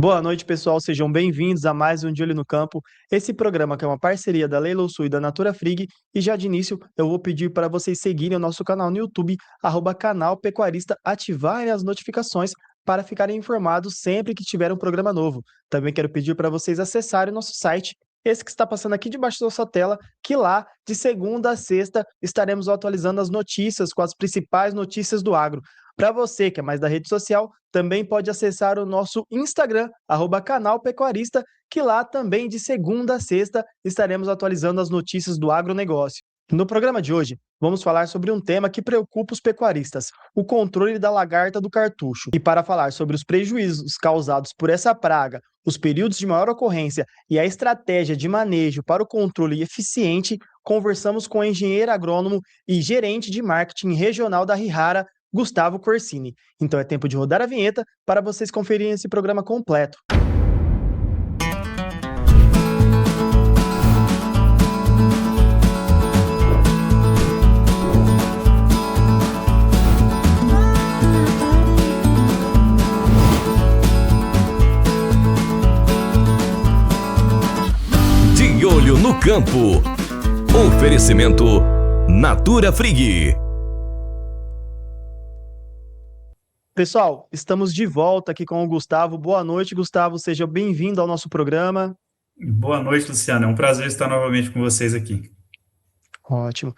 Boa noite, pessoal. Sejam bem-vindos a mais um De Olho no Campo. Esse programa que é uma parceria da Leila Sul e da Natura Frig. E já de início, eu vou pedir para vocês seguirem o nosso canal no YouTube, @canal Pecuarista, ativarem as notificações para ficarem informados sempre que tiver um programa novo. Também quero pedir para vocês acessarem o nosso site, esse que está passando aqui debaixo da sua tela, que lá, de segunda a sexta, estaremos atualizando as notícias com as principais notícias do agro. Para você que é mais da rede social, também pode acessar o nosso Instagram, @canal Pecuarista, que lá também de segunda a sexta estaremos atualizando as notícias do agronegócio. No programa de hoje, vamos falar sobre um tema que preocupa os pecuaristas, o controle da lagarta do cartucho. E para falar sobre os prejuízos causados por essa praga, os períodos de maior ocorrência e a estratégia de manejo para o controle eficiente, conversamos com o engenheiro agrônomo e gerente de marketing regional da Rihara, Gustavo Corsini. Então é tempo de rodar a vinheta para vocês conferirem esse programa completo. De Olho no Campo. Oferecimento Natura Frig. Pessoal, estamos de volta aqui com o Gustavo. Boa noite, Gustavo. Seja bem-vindo ao nosso programa. Boa noite, Luciano. É um prazer estar novamente com vocês aqui. Ótimo.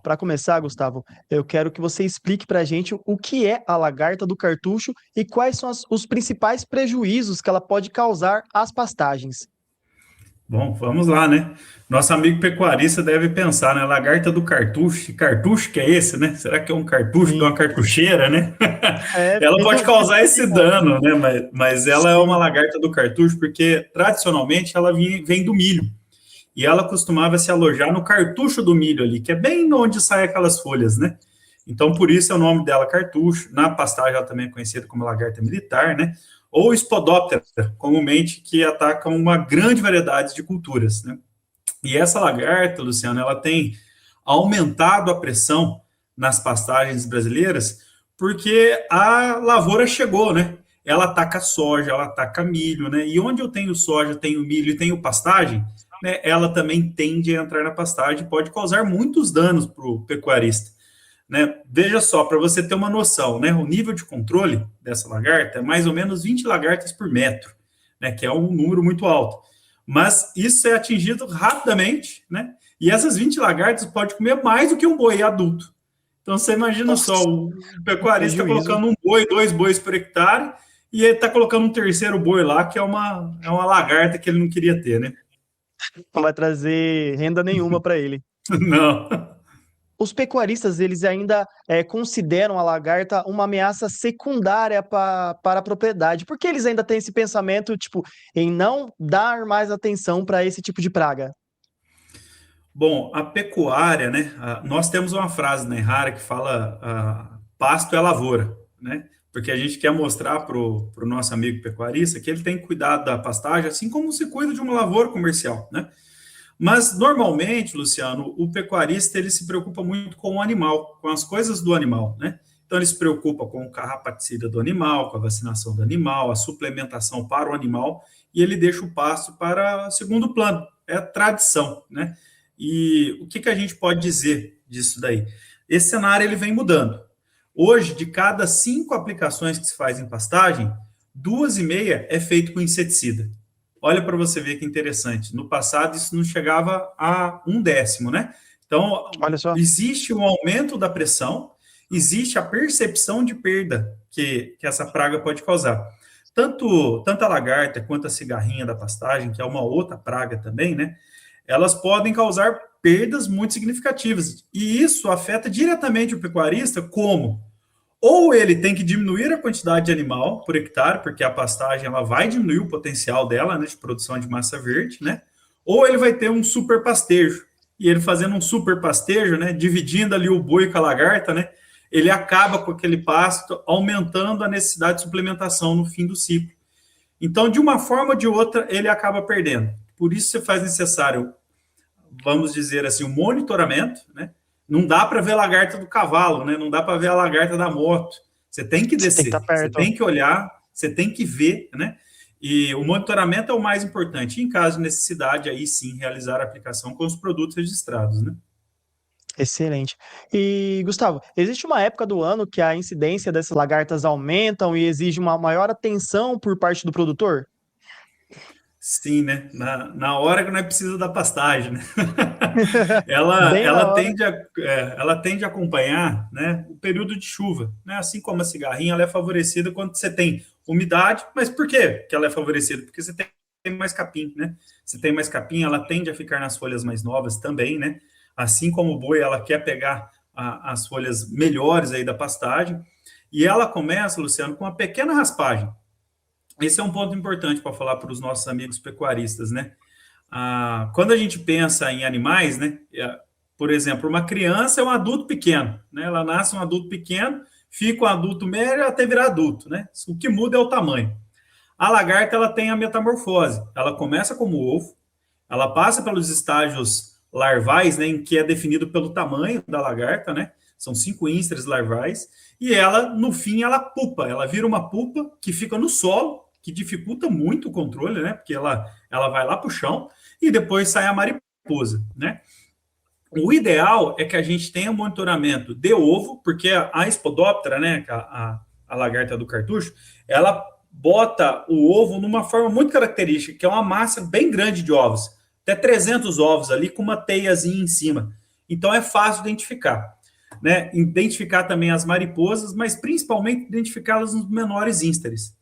Para começar, Gustavo, eu quero que você explique para a gente o que é a lagarta do cartucho e quais são os principais prejuízos que ela pode causar às pastagens. Bom, vamos lá, né? Nosso amigo pecuarista deve pensar, né? Lagarta do cartucho, que cartucho que é esse, né? Será que é um cartucho de Sim. uma cartucheira, né? Ela Bem pode causar dúvida. esse dano, né? Mas ela é Sim. uma lagarta do cartucho porque, tradicionalmente, ela vem do milho. E ela costumava se alojar no cartucho do milho ali, que é bem onde saem aquelas folhas, né? Então, por isso é o nome dela cartucho. Na pastagem, ela também é conhecida como lagarta militar, né? Ou Spodoptera, comumente, que atacam uma grande variedade de culturas, né? E essa lagarta, Luciano, ela tem aumentado a pressão nas pastagens brasileiras porque a lavoura chegou, né? Ela ataca soja, ela ataca milho, né? E onde eu tenho soja, tenho milho e tenho pastagem, né? Ela também tende a entrar na pastagem e pode causar muitos danos para o pecuarista. Né? Veja só, para você ter uma noção, né? O nível de controle dessa lagarta é mais ou menos 20 lagartas por metro, né? Que é um número muito alto. Mas isso é atingido rapidamente, né? E essas 20 lagartas podem comer mais do que um boi adulto. Então você imagina só, o pecuarista colocando um boi, 2 bois por hectare, e ele está colocando um terceiro boi lá, que é uma lagarta que ele não queria ter, né? Não vai trazer renda nenhuma para ele. Não. Os pecuaristas, eles ainda consideram a lagarta uma ameaça secundária para a propriedade. Por que eles ainda têm esse pensamento, tipo, em não dar mais atenção para esse tipo de praga? Bom, a pecuária, né? Nós temos uma frase na Rara que fala pasto é lavoura, né? Porque a gente quer mostrar para o nosso amigo pecuarista que ele tem que cuidar da pastagem assim como se cuida de uma lavoura comercial, né? Mas, normalmente, Luciano, o pecuarista ele se preocupa muito com o animal, com as coisas do animal, né? Então, ele se preocupa com o carrapaticida do animal, com a vacinação do animal, a suplementação para o animal, e ele deixa o pasto para segundo plano. É a tradição, né? E o que a gente pode dizer disso daí? Esse cenário ele vem mudando. Hoje, de cada 5 aplicações que se faz em pastagem, 2,5 é feito com inseticida. Olha para você ver que interessante. No passado, isso não chegava a 1/10, né? Então, Olha só. existe um aumento da pressão, existe a percepção de perda que essa praga pode causar. Tanto a lagarta quanto a cigarrinha da pastagem, que é uma outra praga também, né? Elas podem causar perdas muito significativas. E isso afeta diretamente o pecuarista, como? Ou ele tem que diminuir a quantidade de animal por hectare, porque a pastagem ela vai diminuir o potencial dela, né, de produção de massa verde, né? Ou ele vai ter um super pastejo. E ele fazendo um super pastejo, né, dividindo ali o boi com a lagarta, né, ele acaba com aquele pasto, aumentando a necessidade de suplementação no fim do ciclo. Então, de uma forma ou de outra, ele acaba perdendo. Por isso, se faz necessário, vamos dizer assim, um monitoramento, né? Não dá para ver a lagarta do cavalo, né? Não dá para ver a lagarta da moto. Você tem que descer, Tem que estar você perto. tem que olhar, você tem que ver, né? E o monitoramento é o mais importante. Em caso de necessidade, aí sim, realizar a aplicação com os produtos registrados, né? Excelente. E, Gustavo, existe uma época do ano que a incidência dessas lagartas aumentam e exige uma maior atenção por parte do produtor? Sim, né? Na hora que nós precisamos da pastagem, né? ela, Bem na ela, hora. tende a, ela tende a acompanhar, né, o período de chuva, né? Assim como a cigarrinha, ela é favorecida quando você tem umidade. Mas por quê que ela é favorecida? Porque você tem mais capim, né? Se tem mais capim, ela tende a ficar nas folhas mais novas também, né? Assim como o boi, ela quer pegar as folhas melhores aí da pastagem. E ela começa, Luciano, com uma pequena raspagem. Esse é um ponto importante para falar para os nossos amigos pecuaristas, né? Quando a gente pensa em animais, né? Por exemplo, uma criança é um adulto pequeno, né? Ela nasce um adulto pequeno, fica um adulto médio até virar adulto, né? O que muda é o tamanho. A lagarta, ela tem a metamorfose. Ela começa como ovo, ela passa pelos estágios larvais, né? Em que é definido pelo tamanho da lagarta, né? São 5 ínstres larvais. E ela, no fim, ela pupa. Ela vira uma pupa que fica no solo, que dificulta muito o controle, né? Porque ela vai lá para o chão e depois sai a mariposa, né? O ideal é que a gente tenha um monitoramento de ovo, porque a Spodoptera, né? A lagarta do cartucho, ela bota o ovo numa forma muito característica, que é uma massa bem grande de ovos, até 300 ovos ali com uma teiazinha em cima. Então é fácil identificar, né? Identificar também as mariposas, mas principalmente identificá-las nos menores ínsteres.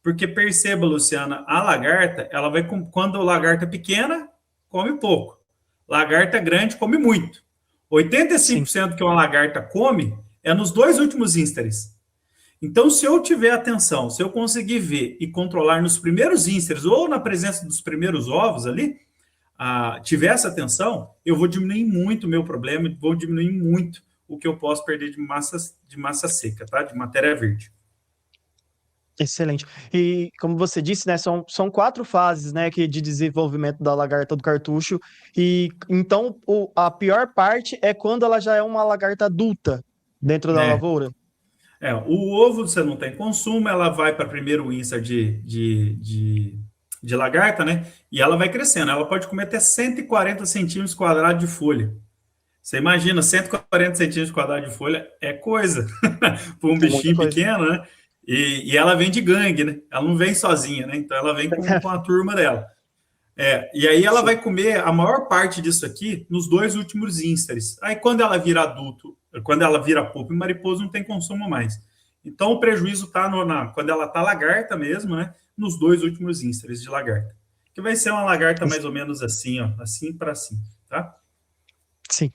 Porque perceba, Luciana, a lagarta, ela vai, quando a lagarta é pequena, come pouco. Lagarta grande, come muito. Sim. 85% que uma lagarta come é nos 2 últimos ínsteres. Então, se eu tiver atenção, se eu conseguir ver e controlar nos primeiros ínsteres ou na presença dos primeiros ovos ali, tiver essa atenção, eu vou diminuir muito o meu problema, vou diminuir muito o que eu posso perder de massa seca, tá? De matéria verde. Excelente. E como você disse, né, são 4 fases, né, de desenvolvimento da lagarta do cartucho. E então a pior parte é quando ela já é uma lagarta adulta dentro da É, lavoura. o ovo você não tem consumo, ela vai para primeiro ínstar de lagarta, né? E ela vai crescendo. Ela pode comer até 140 centímetros quadrados de folha. Você imagina, 140 centímetros quadrados de folha é coisa para um É muita bichinho coisa. pequeno, né? E ela vem de gangue, né? Ela não vem sozinha, né? Então ela vem com a turma dela. E aí ela Sim. vai comer a maior parte disso aqui nos 2 últimos ínstares. Aí quando ela vira adulto, quando ela vira pupa e mariposa, não tem consumo mais. Então o prejuízo está quando ela está lagarta mesmo, né? Nos 2 últimos ínstares de lagarta. Que vai ser uma lagarta mais ou menos assim, ó, assim para assim, tá? Sim.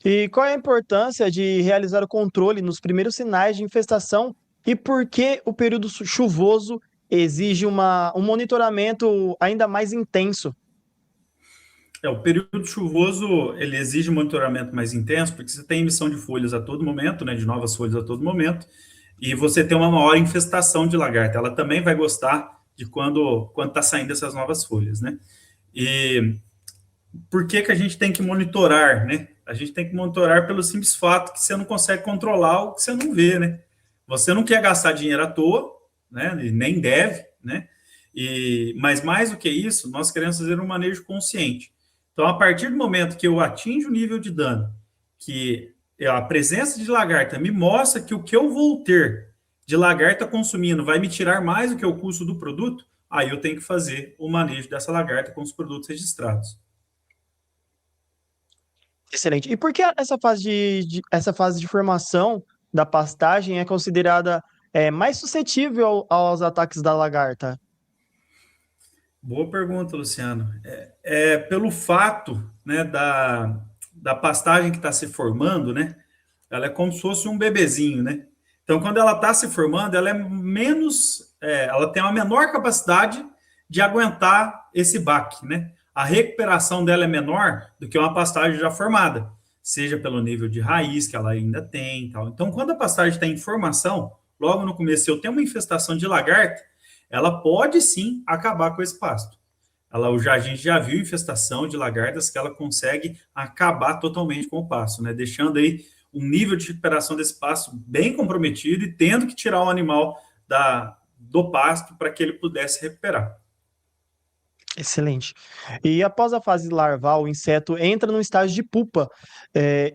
E qual é a importância de realizar o controle nos primeiros sinais de infestação e por que o período chuvoso exige um monitoramento ainda mais intenso? O período chuvoso, ele exige um monitoramento mais intenso, porque você tem emissão de folhas a todo momento, né, de novas folhas a todo momento, e você tem uma maior infestação de lagarta. Ela também vai gostar de quando está saindo essas novas folhas, né? E por que a gente tem que monitorar, né? A gente tem que monitorar pelo simples fato que você não consegue controlar o que você não vê, né? Você não quer gastar dinheiro à toa, né? E nem deve, né? Mas mais do que isso, nós queremos fazer um manejo consciente. Então, a partir do momento que eu atinjo o nível de dano, que a presença de lagarta me mostra que o que eu vou ter de lagarta consumindo vai me tirar mais do que o custo do produto, aí eu tenho que fazer o manejo dessa lagarta com os produtos registrados. Excelente. E por que essa fase de formação da pastagem é considerada mais suscetível aos ataques da lagarta? Boa pergunta, Luciano. Pelo fato, né, da pastagem que está se formando, né? Ela é como se fosse um bebezinho, né? Então, quando ela está se formando, ela é menos, ela tem uma menor capacidade de aguentar esse baque, né? A recuperação dela é menor do que uma pastagem já formada, seja pelo nível de raiz que ela ainda tem, tal. Então, quando a pastagem está em formação, logo no começo, se eu tenho uma infestação de lagarta, ela pode sim acabar com esse pasto. A gente já viu infestação de lagartas que ela consegue acabar totalmente com o pasto, né? Deixando aí um nível de recuperação desse pasto bem comprometido e tendo que tirar o animal do pasto para que ele pudesse recuperar. Excelente. E após a fase larval, o inseto entra no estágio de pupa,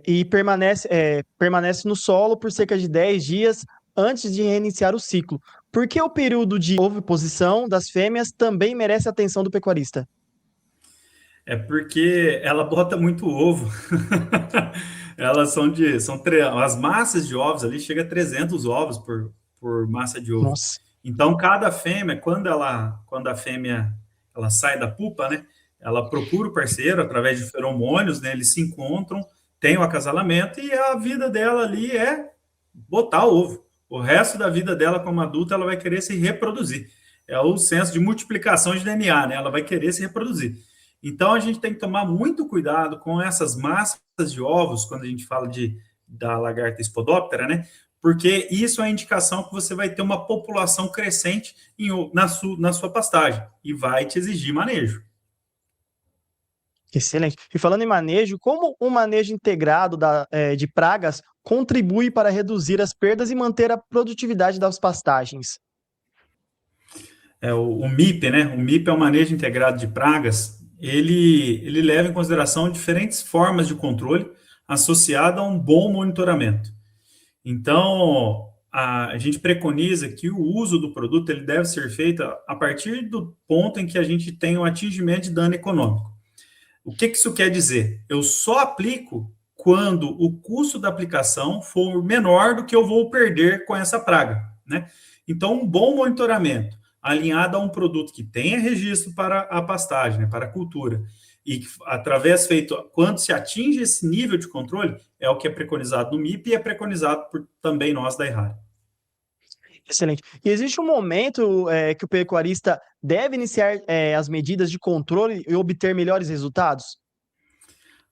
e permanece no solo por cerca de 10 dias antes de reiniciar o ciclo. Por que o período de oviposição das fêmeas também merece a atenção do pecuarista? É porque ela bota muito ovo. Elas as massas de ovos ali chega a 300 ovos por massa de ovo. Nossa, Então, cada fêmea, quando a fêmea ela sai da pupa, né, ela procura o parceiro através de feromônios, né, eles se encontram, tem o acasalamento e a vida dela ali é botar ovo. O resto da vida dela como adulta, ela vai querer se reproduzir. É o senso de multiplicação de DNA, né? Ela vai querer se reproduzir. Então, a gente tem que tomar muito cuidado com essas massas de ovos, quando a gente fala da lagarta espodóptera, né? Porque isso é a indicação que você vai ter uma população crescente na sua pastagem e vai te exigir manejo. excelente. E falando em manejo, como um manejo integrado de pragas contribui para reduzir as perdas e manter a produtividade das pastagens? O MIP, né? O MIP é o manejo integrado de pragas. Ele leva em consideração diferentes formas de controle associada a um bom monitoramento. Então, a gente preconiza que o uso do produto ele deve ser feito a partir do ponto em que a gente tem um atingimento de dano econômico. O que isso quer dizer? Eu só aplico quando o custo da aplicação for menor do que eu vou perder com essa praga, né? Então, um bom monitoramento alinhado a um produto que tenha registro para a pastagem, né, para a cultura, e através feito, quando se atinge esse nível de controle, é o que é preconizado no MIP e é preconizado por também nós da Errare. Excelente. E existe um momento que o pecuarista deve iniciar as medidas de controle e obter melhores resultados?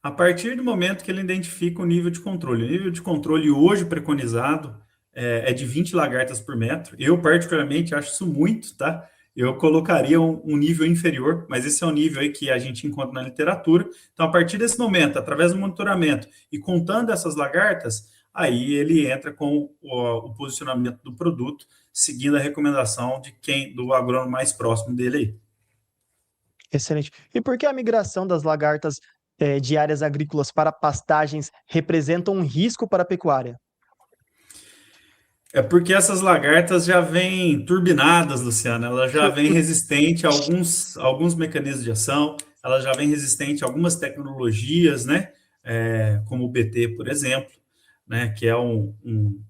A partir do momento que ele identifica o nível de controle. O nível de controle hoje preconizado é de 20 lagartas por metro. Eu, particularmente, acho isso muito, tá? Eu colocaria um nível inferior, mas esse é o nível aí que a gente encontra na literatura. Então, a partir desse momento, através do monitoramento e contando essas lagartas, aí ele entra com o posicionamento do produto, seguindo a recomendação do agrônomo mais próximo dele aí. Excelente. E por que a migração das lagartas de áreas agrícolas para pastagens representa um risco para a pecuária? É porque essas lagartas já vêm turbinadas, Luciana, ela já vem resistente a alguns mecanismos de ação, ela já vem resistente a algumas tecnologias, né, como o BT, por exemplo, né, que é o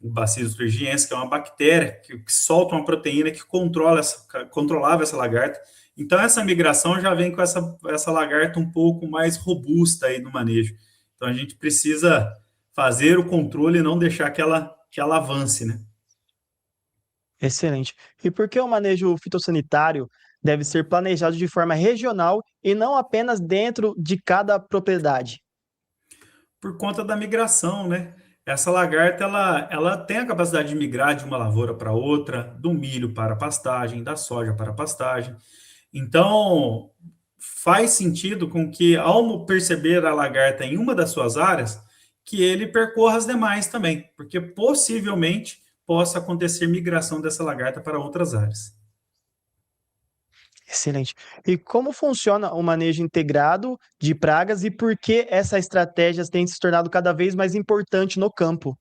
Bacillus thuringiensis, que é uma bactéria que solta uma proteína que controlava essa lagarta. Então, essa migração já vem com essa lagarta um pouco mais robusta aí no manejo. Então, a gente precisa fazer o controle e não deixar que ela avance, né? Excelente. E por que o manejo fitossanitário deve ser planejado de forma regional e não apenas dentro de cada propriedade? Por conta da migração, né? Essa lagarta, ela tem a capacidade de migrar de uma lavoura para outra, do milho para a pastagem, da soja para a pastagem. Então, faz sentido com que, ao perceber a lagarta em uma das suas áreas, que ele percorra as demais também, porque possivelmente possa acontecer migração dessa lagarta para outras áreas. Excelente. E como funciona o manejo integrado de pragas e por que essa estratégia tem se tornado cada vez mais importante no campo?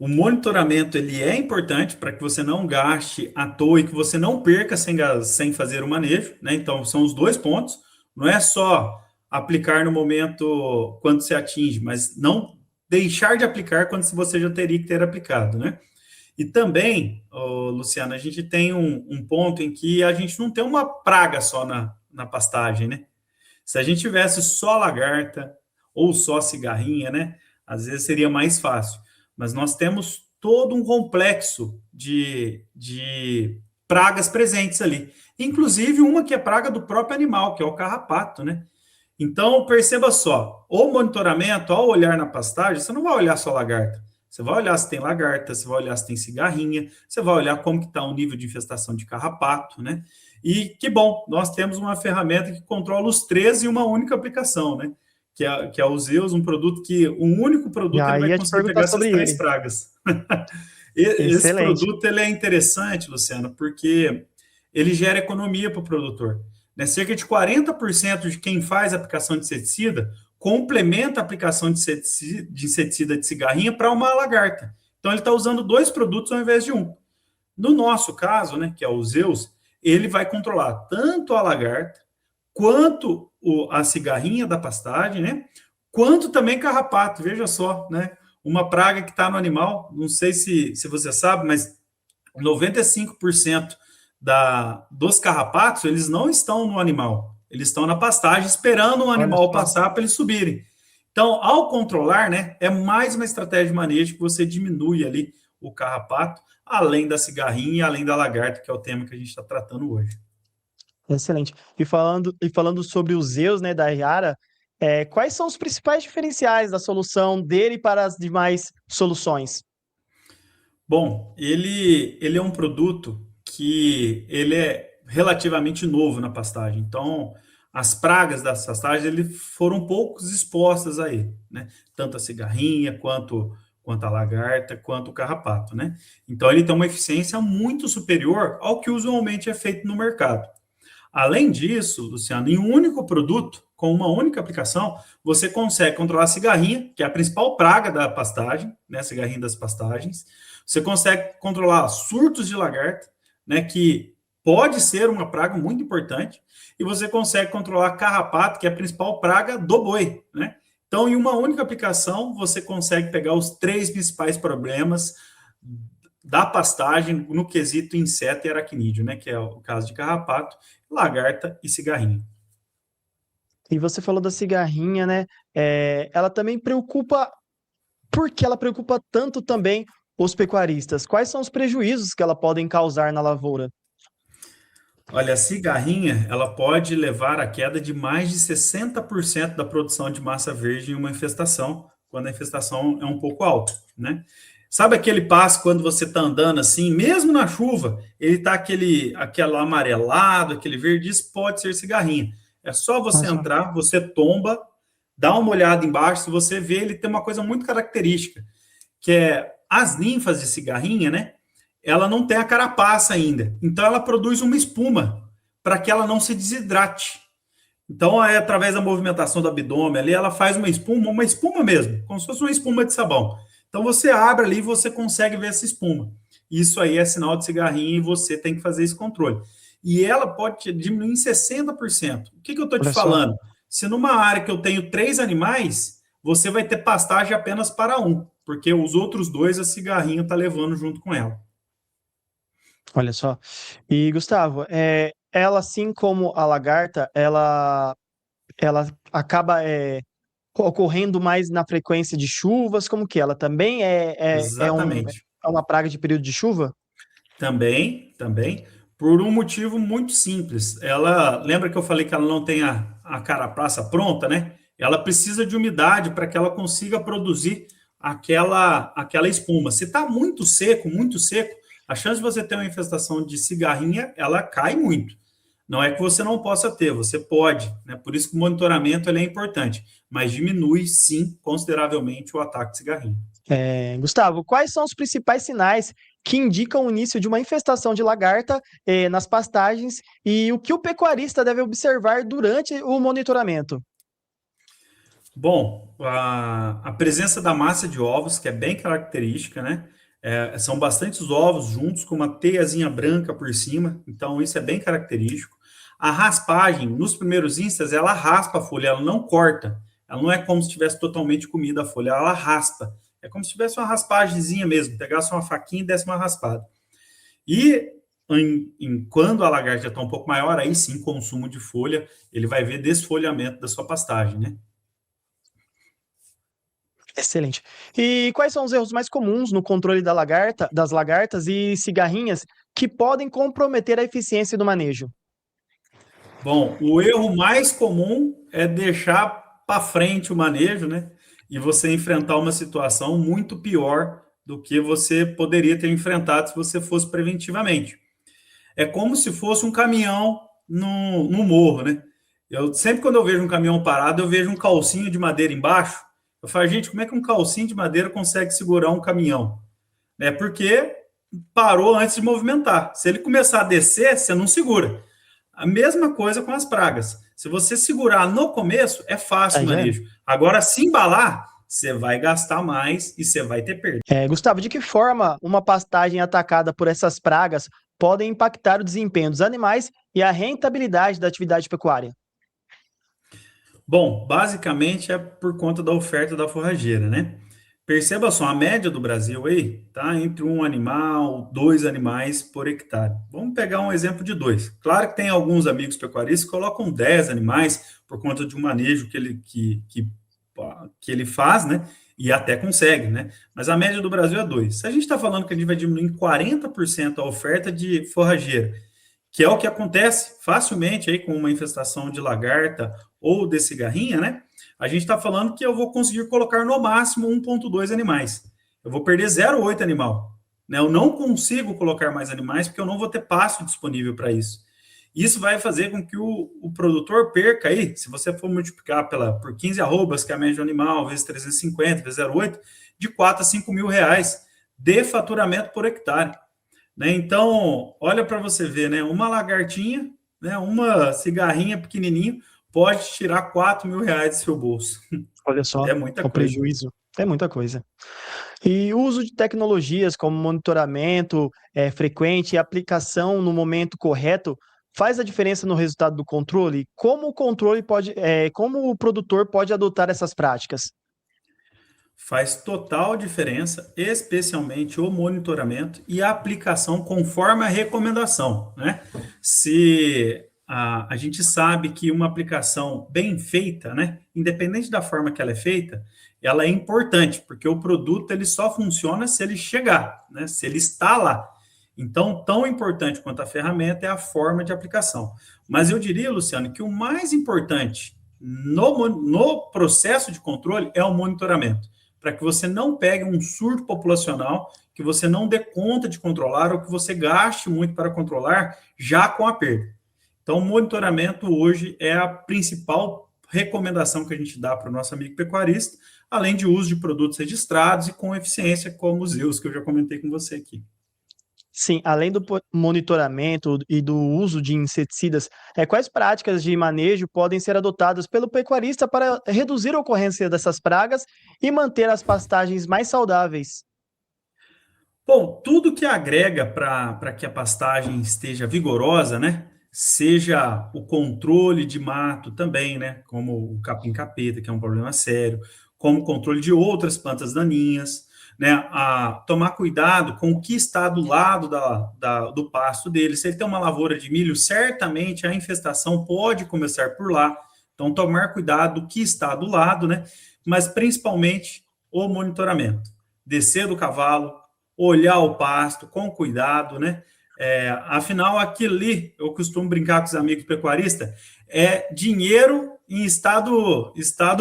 O monitoramento ele é importante para que você não gaste à toa e que você não perca sem fazer o manejo, né? Então, são os dois pontos. Não é só aplicar no momento quando se atinge, mas não deixar de aplicar quando você já teria que ter aplicado, né? E também, Luciana, a gente tem um ponto em que a gente não tem uma praga só na pastagem, né? Se a gente tivesse só lagarta ou só cigarrinha, né? Às vezes seria mais fácil. Mas nós temos todo um complexo de pragas presentes ali. Inclusive uma que é praga do próprio animal, que é o carrapato, né? Então, perceba só, o monitoramento, ao olhar na pastagem, você não vai olhar só lagarta. Você vai olhar se tem lagarta, você vai olhar se tem cigarrinha, você vai olhar como que está o nível de infestação de carrapato, né? E que bom, nós temos uma ferramenta que controla os três em uma única aplicação, né? Que é o Zeus, um único produto ele vai conseguir pegar essas três pragas. Esse Excelente. produto ele é interessante, Luciano, porque ele gera economia para o produtor. Né? Cerca de 40% de quem faz aplicação de inseticida complementa a aplicação de inseticida de cigarrinha para uma lagarta. Então, ele está usando 2 produtos ao invés de um. No nosso caso, né, que é o Zeus, ele vai controlar tanto a lagarta, quanto a cigarrinha da pastagem, né, quanto também carrapato. Veja só, né, uma praga que está no animal, não sei se você sabe, mas 95% dos carrapatos, eles não estão no animal, eles estão na pastagem, esperando o Olha animal só. passar para eles subirem. Então, ao controlar, né, é mais uma estratégia de manejo que você diminui ali o carrapato, além da cigarrinha e além da lagarta, que é o tema que a gente está tratando hoje. Excelente. E falando sobre os Zeus, né, da Yara, quais são os principais diferenciais da solução dele para as demais soluções? Bom, ele é um produto que ele é relativamente novo na pastagem. Então, as pragas das pastagens ele foram poucos expostas a ele, né? Tanto a cigarrinha quanto a lagarta, quanto o carrapato, né? Então, ele tem uma eficiência muito superior ao que usualmente é feito no mercado. Além disso, Luciano, em um único produto, com uma única aplicação, você consegue controlar a cigarrinha, que é a principal praga da pastagem, né, a cigarrinha das pastagens. Você consegue controlar surtos de lagarta, né, que pode ser uma praga muito importante, e você consegue controlar carrapato, que é a principal praga do boi, né? Então, em uma única aplicação, você consegue pegar os 3 principais problemas da pastagem no quesito inseto e aracnídeo, né? Que é o caso de carrapato, lagarta e cigarrinha. E você falou da cigarrinha, né? Ela também preocupa. Por que ela preocupa tanto também os pecuaristas? Quais são os prejuízos que ela podem causar na lavoura? Olha, a cigarrinha, ela pode levar à queda de mais de 60% da produção de massa verde em uma infestação, quando a infestação é um pouco alta, né? Sabe aquele passo quando você está andando assim, mesmo na chuva, ele está aquele amarelado, aquele verde, isso pode ser cigarrinha. É só você Olha só. entrar, você tomba, dá uma olhada embaixo, se você vê, ele tem uma coisa muito característica, que é as ninfas de cigarrinha, né? Ela não tem a carapaça ainda. Então, ela produz uma espuma para que ela não se desidrate. Então, através da movimentação do abdômen ali, ela faz uma espuma mesmo, como se fosse uma espuma de sabão. Então, você abre ali e você consegue ver essa espuma. Isso aí é sinal de cigarrinha e você tem que fazer esse controle. E ela pode diminuir em 60%. O que eu estou te Olha só. falando? Se numa área que eu tenho 3 animais, você vai ter pastagem apenas para um, porque os outros 2 a cigarrinha está levando junto com ela. Olha só. E, Gustavo, ela, assim como a lagarta, ela acaba ocorrendo mais na frequência de chuvas, como que ela também Exatamente. é uma praga de período de chuva? Também, por um motivo muito simples. Ela, lembra que eu falei que ela não tem a carapaça pronta, né? Ela precisa de umidade para que ela consiga produzir aquela espuma. Se está muito seco, a chance de você ter uma infestação de cigarrinha, ela cai muito. Não é que você não possa ter, você pode, né? Por isso que o monitoramento ele é importante, mas diminui, sim, consideravelmente o ataque de cigarrinha. Gustavo, quais são os principais sinais que indicam o início de uma infestação de lagarta, nas pastagens e o que o pecuarista deve observar durante o monitoramento? Bom, a presença da massa de ovos, que é bem característica, né? São bastantes ovos juntos com uma teiazinha branca por cima, então isso é bem característico. A raspagem, nos primeiros instantes, ela raspa a folha, ela não corta. Ela não é como se tivesse totalmente comida a folha, ela raspa. É como se tivesse uma raspagemzinha mesmo, pegasse uma faquinha e desse uma raspada. E quando a lagarta já está um pouco maior, aí sim, consumo de folha, ele vai ver desfolhamento da sua pastagem, né? Excelente. E quais são os erros mais comuns no controle das lagartas e cigarrinhas que podem comprometer a eficiência do manejo? Bom, o erro mais comum é deixar para frente o manejo, né? E você enfrentar uma situação muito pior do que você poderia ter enfrentado se você fosse preventivamente. É como se fosse um caminhão no morro, né? Sempre quando eu vejo um caminhão parado, eu vejo um calcinho de madeira embaixo. Eu falo, gente, como é que um calcinho de madeira consegue segurar um caminhão? É porque parou antes de movimentar. Se ele começar a descer, você não segura. A mesma coisa com as pragas. Se você segurar no começo, é fácil o Aí já era. manejo. Agora, se embalar, você vai gastar mais e você vai ter perda. Gustavo, de que forma uma pastagem atacada por essas pragas podem impactar o desempenho dos animais e a rentabilidade da atividade pecuária? Bom, basicamente é por conta da oferta da forrageira, né? Perceba só, a média do Brasil aí tá entre um animal, dois animais por hectare. Vamos pegar um exemplo de dois. Claro que tem alguns amigos pecuaristas que colocam 10 animais por conta de um manejo que ele faz, né? E até consegue, né? Mas a média do Brasil é dois. Se a gente está falando que a gente vai diminuir em 40% a oferta de forrageira, que é o que acontece facilmente aí com uma infestação de lagarta ou de cigarrinha, né? A gente está falando que eu vou conseguir colocar no máximo 1,2 animais. Eu vou perder 0,8 animal. Né? Eu não consigo colocar mais animais porque eu não vou ter pasto disponível para isso. Isso vai fazer com que o produtor perca aí, se você for multiplicar por 15 arrobas, que é a média do animal, vezes 350, vezes 0,8, de 4 a 5 mil reais de faturamento por hectare. Né? Então, olha para você ver, né? Uma lagartinha, né? Uma cigarrinha pequenininho, pode tirar 4 mil reais do seu bolso. Olha só, É muita o coisa. prejuízo. É muita coisa. E o uso de tecnologias como monitoramento frequente e aplicação no momento correto faz a diferença no resultado do controle? Como o controle pode, como o produtor pode adotar essas práticas? Faz total diferença, especialmente o monitoramento e a aplicação conforme a recomendação, né? Se a gente sabe que uma aplicação bem feita, né, independente da forma que ela é feita, ela é importante, porque o produto ele só funciona se ele chegar, né, se ele está lá. Então, tão importante quanto a ferramenta é a forma de aplicação. Mas eu diria, Luciano, que o mais importante no processo de controle é o monitoramento, para que você não pegue um surto populacional, que você não dê conta de controlar ou que você gaste muito para controlar já com a perda. Então, o monitoramento hoje é a principal recomendação que a gente dá para o nosso amigo pecuarista, além de uso de produtos registrados e com eficiência, como os EUs, que eu já comentei com você aqui. Sim, além do monitoramento e do uso de inseticidas, quais práticas de manejo podem ser adotadas pelo pecuarista para reduzir a ocorrência dessas pragas e manter as pastagens mais saudáveis? Bom, tudo que agrega para que a pastagem esteja vigorosa, né? Seja o controle de mato também, né? Como o capim-capeta, que é um problema sério, como o controle de outras plantas daninhas, né? A tomar cuidado com o que está do lado do pasto dele. Se ele tem uma lavoura de milho, certamente a infestação pode começar por lá. Então, tomar cuidado do que está do lado, né? Mas principalmente o monitoramento. Descer do cavalo, olhar o pasto com cuidado, né? Afinal, aquilo ali, eu costumo brincar com os amigos pecuaristas, é dinheiro em estado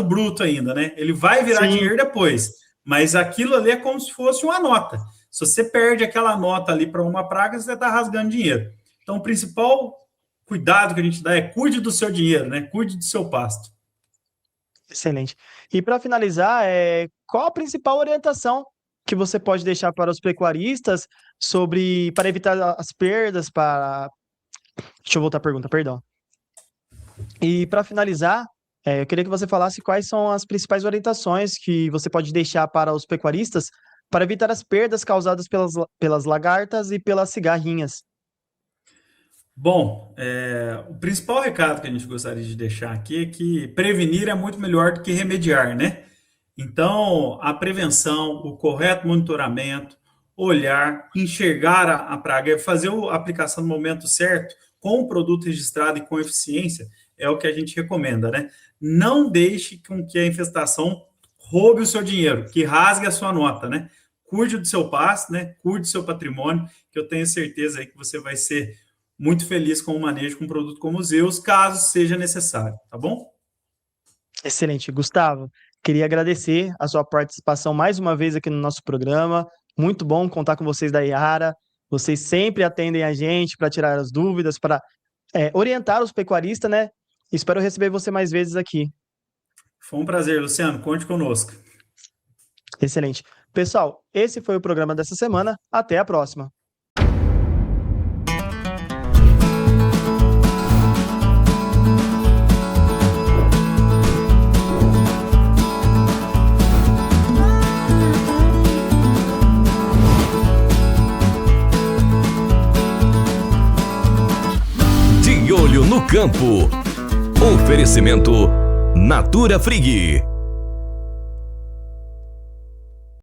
bruto ainda, né? Ele vai virar Sim, dinheiro depois, mas aquilo ali é como se fosse uma nota. Se você perde aquela nota ali para uma praga, você está rasgando dinheiro. Então, o principal cuidado que a gente dá é cuide do seu dinheiro, né? Cuide do seu pasto. excelente. E para finalizar, qual a principal orientação que você pode deixar para os pecuaristas para evitar as perdas para... Deixa eu voltar à pergunta, perdão. E para finalizar, eu queria que você falasse quais são as principais orientações que você pode deixar para os pecuaristas para evitar as perdas causadas pelas lagartas e pelas cigarrinhas. Bom, o principal recado que a gente gostaria de deixar aqui é que prevenir é muito melhor do que remediar, né? Então, a prevenção, o correto monitoramento, olhar, enxergar a praga, fazer a aplicação no momento certo, com o produto registrado e com eficiência, é o que a gente recomenda, né? Não deixe com que a infestação roube o seu dinheiro, que rasgue a sua nota, né? Cuide do seu pasto, né? Cuide do seu patrimônio, que eu tenho certeza aí que você vai ser muito feliz com o manejo com um produto como o Zeus, caso seja necessário, tá bom? Excelente. Gustavo, queria agradecer a sua participação mais uma vez aqui no nosso programa. Muito bom contar com vocês da Iara. Vocês sempre atendem a gente para tirar as dúvidas, para orientar os pecuaristas, né? Espero receber você mais vezes aqui. Foi um prazer, Luciano. Conte conosco. Excelente. Pessoal, esse foi o programa dessa semana. Até a próxima. De Olho no Campo. Oferecimento Natura Frig.